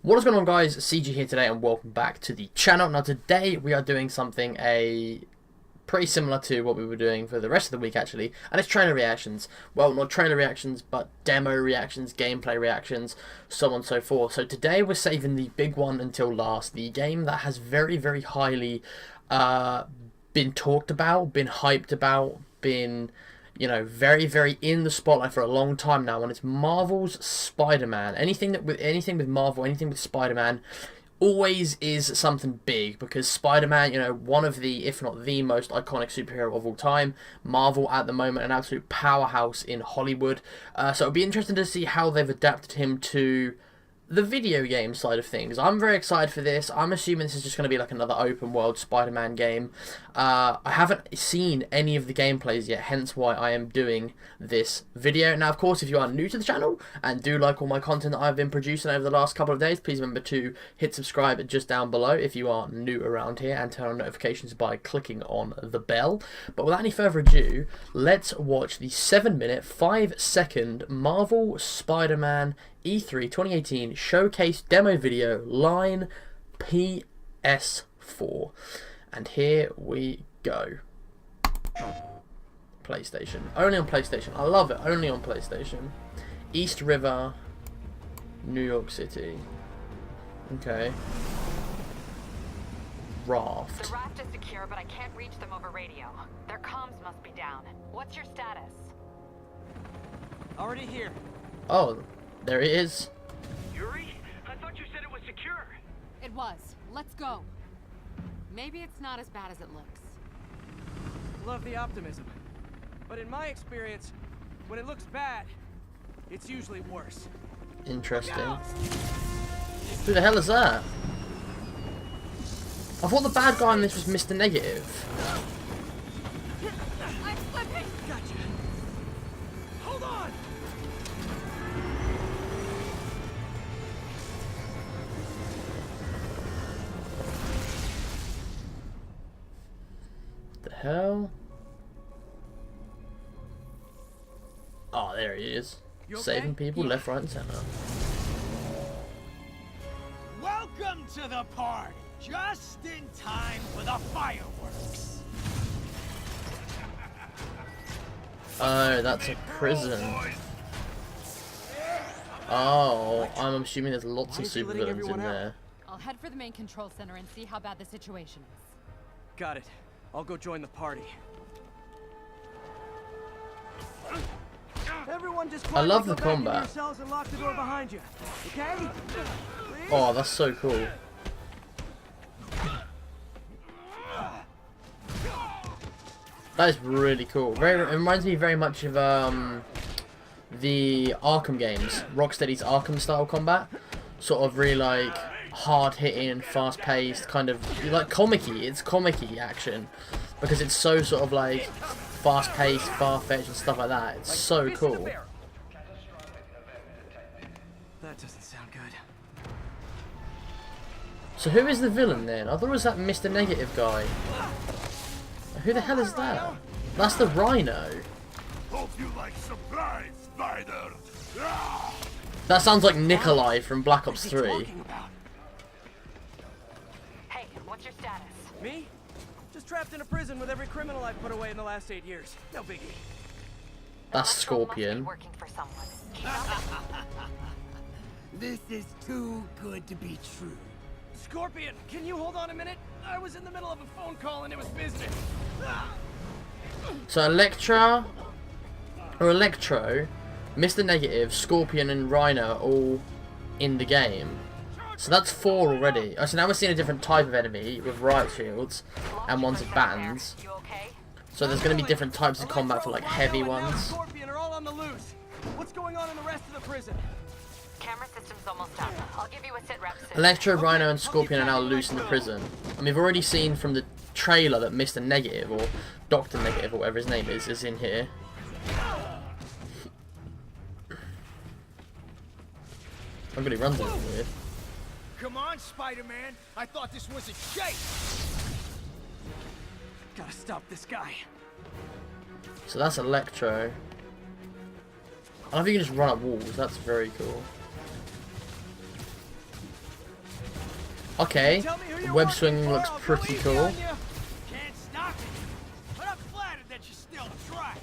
What is going on, guys? CeeGee here today and welcome back to the channel. Now today we are doing something pretty similar to what we were doing for the rest of the week actually, and it's trailer reactions. Well, not trailer reactions, but demo reactions, gameplay reactions, so on and so forth. So today we're saving the big one until last, the game that has very highly been talked about, been hyped about, been very in the spotlight for a long time now, and it's Marvel's Spider-Man. Anything with Marvel, anything with Spider-Man always is something big, because Spider-Man, one of the, if not the most iconic superhero of all time. Marvel at the moment, an absolute powerhouse in Hollywood. So it'll be interesting to see how they've adapted him to the video game side of things. I'm very excited for this. I'm assuming this is just going to be like another open world Spider-Man game. I haven't seen any of the gameplays yet, hence why I am doing this video. Now, of course, if you are new to the channel and do like all my content that I've been producing over the last couple of days, please remember to hit subscribe just down below if you are new around here, and turn on notifications by clicking on the bell. But without any further ado, let's watch the 7-minute, 5-second Marvel Spider-Man E3 2018 showcase demo video line PS4. And here we go. PlayStation. Only on PlayStation. I love it. Only on PlayStation. East River, New York City. Okay. Raft. The raft is secure, but I can't reach them over radio. Their comms must be down. What's your status? Already here. Oh, there it is. Yuri? I thought you said it was secure. It was. Let's go. Maybe it's not as bad as it looks. Love the optimism. But in my experience, when it looks bad, it's usually worse. Interesting. Who the hell is that? I thought the bad guy in this was Mr. Negative. I'm slipping! Gotcha. Hold on! The hell? Oh, there he is. You okay? Saving people left, right, and center. Welcome to the party! Just in time for the fireworks! Oh, that's a prison. Oh, I'm assuming there's lots of supervillains in there. I'll head for the main control center and see how bad the situation is. Got it. I'll go join the party. Everyone just I love the go back into combat. your cells and lock the door behind you. Okay? Please? Oh, that's so cool. That is really cool. It reminds me very much of the Arkham games, Rocksteady's Arkham style combat. Sort of really like hard hitting, fast paced, kind of like comic-y. It's comic-y action because it's so sort of like fast paced, far fetched and stuff like that. It's so cool. That doesn't sound good. So who is the villain then? I thought it was that Mr. Negative guy. Who the hell is that? That's the Rhino. Hope you like surprise, Spider! That sounds like Nikolai from Black Ops 3. Hey, what's your status? Me? Just trapped in a prison with every criminal I've put away in the last 8 years. No biggie. That's Electro must be Scorpion. working for someone. Keep up. This is too good to be true. Scorpion, can you hold on a minute? I was in the middle of a phone call and it was business. So Electro, Mr. Negative, Scorpion and Rhino are all in the game. So that's 4 already. Oh, so now we're seeing a different type of enemy with riot shields and ones with battens. You okay? So there's going to be different types of combat for like heavy ones. Scorpion are all on the loose. What's going on in the rest of the prison? Camera system's almost up. I'll give you a sit rep soon. Electro, Rhino and Scorpion are now loose in the prison. And we've already seen from the trailer that Mr. Negative, or Dr. Negative, or whatever his name is in here. I'm really runs a little weird. Come on, Spider-Man! I thought this was a chase! Gotta stop this guy. So that's Electro. I love you can just run up walls. That's very cool. Okay, Tell me who you're web working swinging for, looks I'll go pretty easy cool. on you. Can't stop it. But I'm flattered that you still try.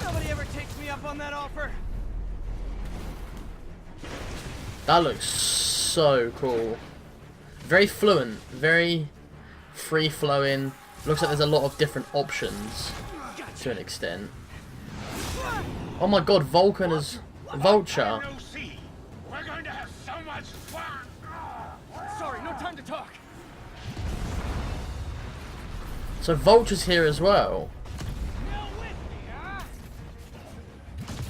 Nobody ever takes me up on that offer. That looks so cool. Very fluent, very free-flowing. Looks like there's a lot of different options to an extent. Oh my god, Vulcan is Vulture. We're going to have so much fun. Sorry, no time to talk. So Vulture's here as well.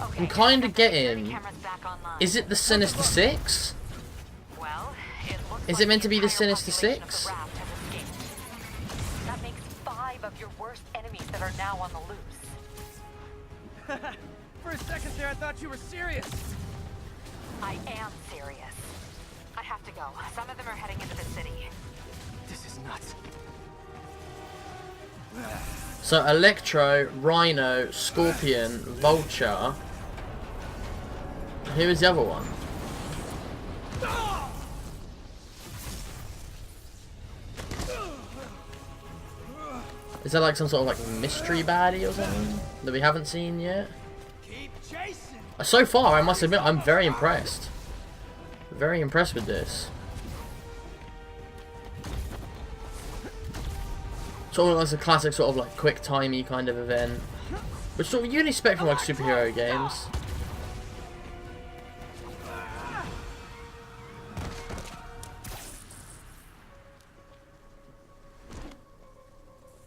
Okay, I'm kind of security getting... cameras back online. Is it the Sinister Six? Well, it looks Is like it meant to be the entire Sinister population of Six? the raft has escaped. That makes 5 of your worst enemies that are now on the loose. For a second there, I thought you were serious. I am serious. I have to go. Some of them are heading into the city. This is nuts. So Electro, Rhino, Scorpion, Vulture. Who is the other one? Is that like some sort of like mystery baddie or something that we haven't seen yet? Keep chasing. So far, I must admit, I'm very impressed. Very impressed with this. Sort of like a classic sort of like quick timey kind of event, which sort of you'd expect from like superhero games.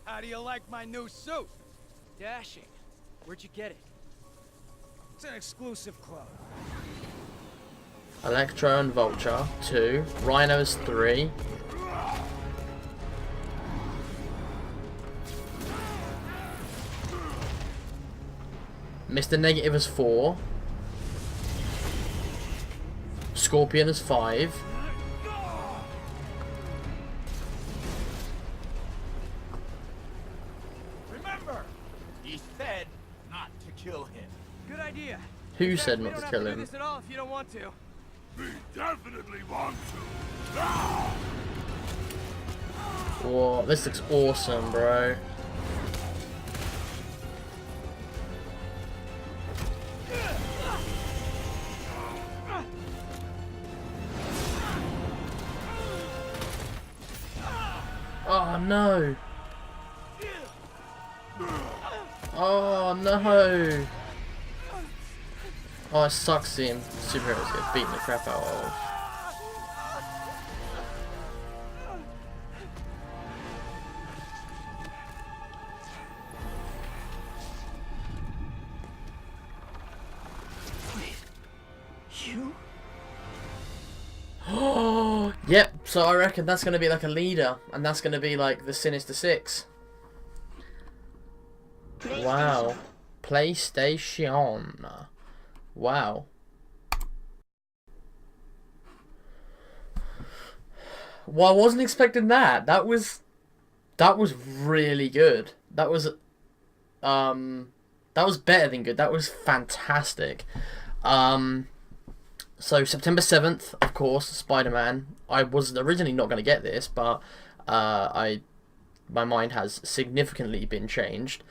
How do you like my new suit? Dashing. Where'd you get it? It's an exclusive club. Electro and Vulture, 2. Rhino's 3. Mr. Negative is 4. Scorpion is 5. Remember, he said not to kill him. Good idea. Who In fact, said we not don't to have kill do him? this at all if you don't want to. We definitely want to. Whoa, this looks awesome, bro. Oh no! Oh no! Oh, it sucks seeing superheroes get beaten the crap out of. You? Oh, yep. So I reckon that's gonna be like a leader, and that's gonna be like the Sinister Six. Wow. PlayStation. Wow. Well, I wasn't expecting that. That was really good. That was better than good. That was fantastic. So September 7th, of course, Spider-Man. I was originally not going to get this, but my mind has significantly been changed.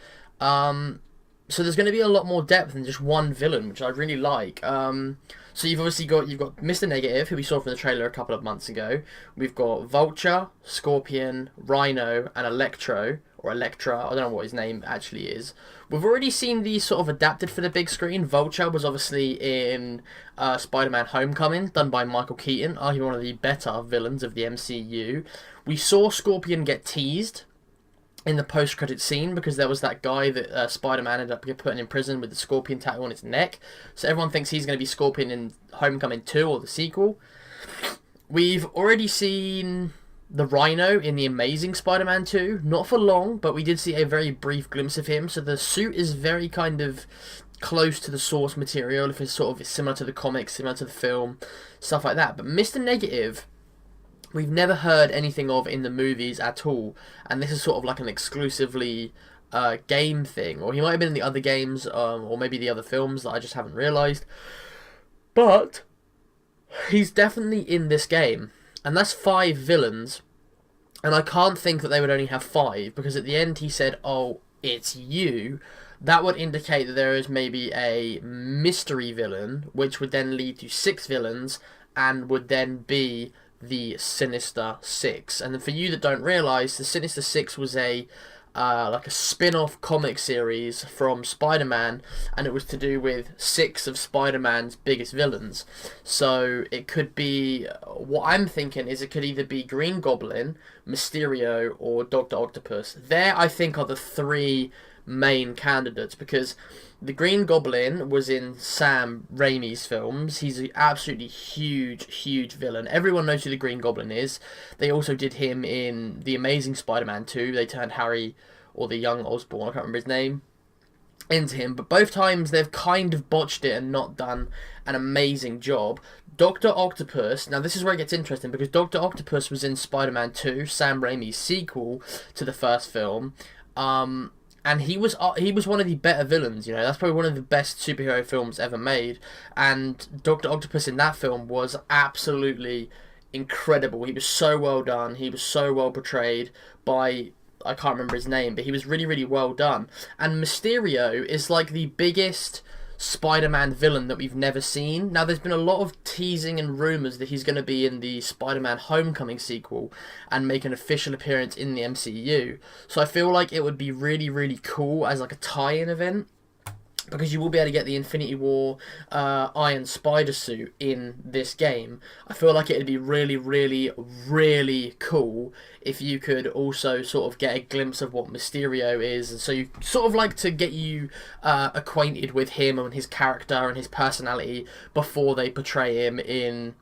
So there's going to be a lot more depth than just one villain, which I really like. So you've got Mr. Negative, who we saw from the trailer a couple of months ago. We've got Vulture, Scorpion, Rhino, and Electro, or Elektra. I don't know what his name actually is. We've already seen these sort of adapted for the big screen. Vulture was obviously in Spider-Man Homecoming, done by Michael Keaton, arguably one of the better villains of the MCU. We saw Scorpion get teased in the post-credit scene because there was that guy that Spider-Man ended up putting in prison with the Scorpion tattoo on his neck. So everyone thinks he's going to be Scorpion in Homecoming 2 or the sequel. We've already seen the Rhino in the Amazing Spider-Man 2. Not for long, but we did see a very brief glimpse of him. So the suit is very kind of close to the source material, if it's sort of similar to the comics, similar to the film, stuff like that. But Mr. Negative, we've never heard anything of in the movies at all, and this is sort of like an exclusively game thing, or he might have been in the other games, or maybe the other films that I just haven't realised, but he's definitely in this game. and that's 5 villains. And I can't think that they would only have 5, because at the end he said, "Oh, it's you." That would indicate that there is maybe a mystery villain, which would then lead to 6 villains, and would then be the Sinister Six. And for you that don't realise, the Sinister Six was a like a spin-off comic series from Spider-Man, and it was to do with 6 of Spider-Man's biggest villains. So it could be, what I'm thinking is it could either be Green Goblin, Mysterio, or Dr. Octopus. There, I think, are the 3 main candidates, because the Green Goblin was in Sam Raimi's films. He's an absolutely huge villain. Everyone knows who the Green Goblin is. They also did him in The Amazing Spider-Man 2. They turned Harry, or the young Osborn, I can't remember his name, into him. But both times they've kind of botched it and not done an amazing job. Dr. Octopus, now this is where it gets interesting, because Dr. Octopus was in Spider-Man 2, Sam Raimi's sequel to the first film. And he was one of the better villains, you know. That's probably one of the best superhero films ever made. And Dr. Octopus in that film was absolutely incredible. He was so well done. He was so well portrayed by, I can't remember his name, but he was really well done. And Mysterio is like the biggest Spider-Man villain that we've never seen. Now, there's been a lot of teasing and rumours that he's going to be in the Spider-Man Homecoming sequel and make an official appearance in the MCU. So I feel like it would be really cool as like a tie-in event, because you will be able to get the Infinity War Iron Spider suit in this game. I feel like it would be really cool if you could also sort of get a glimpse of what Mysterio is, and so you sort of like to get you acquainted with him and his character and his personality before they portray him in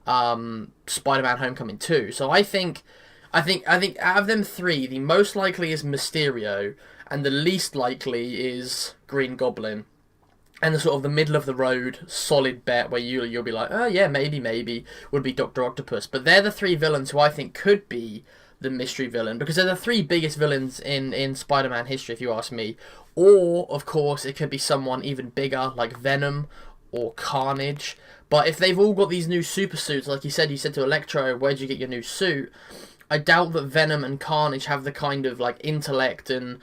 Spider-Man Homecoming 2. So I think out of them 3, the most likely is Mysterio, and the least likely is Green Goblin. And the sort of the middle of the road solid bet where you'll be like, oh yeah, maybe would be Dr. Octopus. But they're the 3 villains who I think could be the mystery villain, because they're the 3 biggest villains in Spider-Man history, if you ask me. Or, of course, it could be someone even bigger, like Venom or Carnage. But if they've all got these new super suits, like you said to Electro, where'd you get your new suit? I doubt that Venom and Carnage have the kind of like intellect and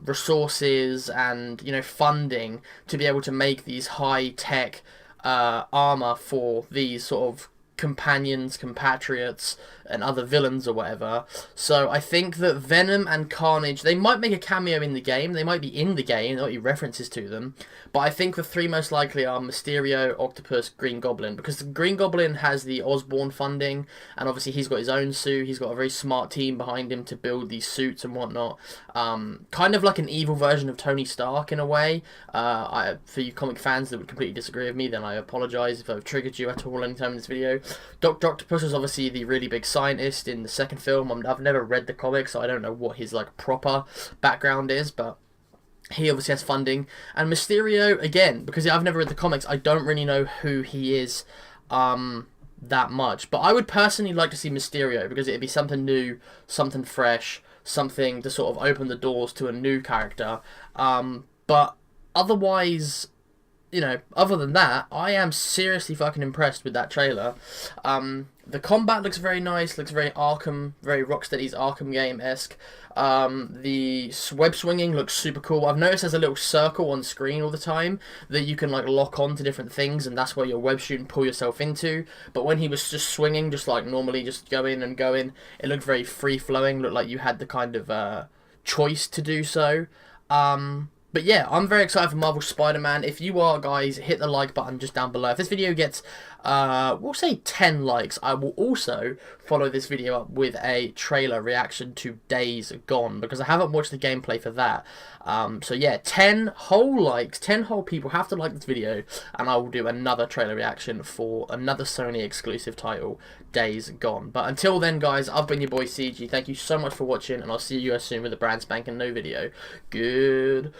resources and, you know, funding to be able to make these high-tech armor for these sort of companions, compatriots, and other villains or whatever. So I think that Venom and Carnage, they might make a cameo in the game, they might be in the game, there might be references to them, but I think the 3 most likely are Mysterio, Octopus, Green Goblin, because the Green Goblin has the Osborn funding, and obviously he's got his own suit, he's got a very smart team behind him to build these suits and whatnot. Kind of like an evil version of Tony Stark in a way. For you comic fans that would completely disagree with me, then I apologise if I've triggered you at all anytime in this video. Dr. Octopus is obviously the really big scientist in the second film. I've never read the comics, so I don't know what his like proper background is, but he obviously has funding. And Mysterio, again, because I've never read the comics, I don't really know who he is that much. But I would personally like to see Mysterio, because it'd be something new, something fresh, something to sort of open the doors to a new character. But otherwise, you know, other than that, I am seriously fucking impressed with that trailer. The combat looks very nice, looks very Arkham, very Rocksteady's Arkham game-esque. The web swinging looks super cool. I've noticed there's a little circle on screen all the time that you can like lock on to different things, and that's where your web shoot and pull yourself into. But when he was just swinging, just like normally, just going, it looked very free-flowing, looked like you had the kind of choice to do so. But yeah, I'm very excited for Marvel's Spider-Man. If you are, guys, hit the like button just down below. If this video gets, we'll say 10 likes, I will also follow this video up with a trailer reaction to Days Gone, because I haven't watched the gameplay for that. So yeah, 10 whole likes, 10 whole people have to like this video, and I will do another trailer reaction for another Sony exclusive title, Days Gone. But until then, guys, I've been your boy CeeGee. Thank you so much for watching, and I'll see you guys soon with a brand spanking new video. Goodbye.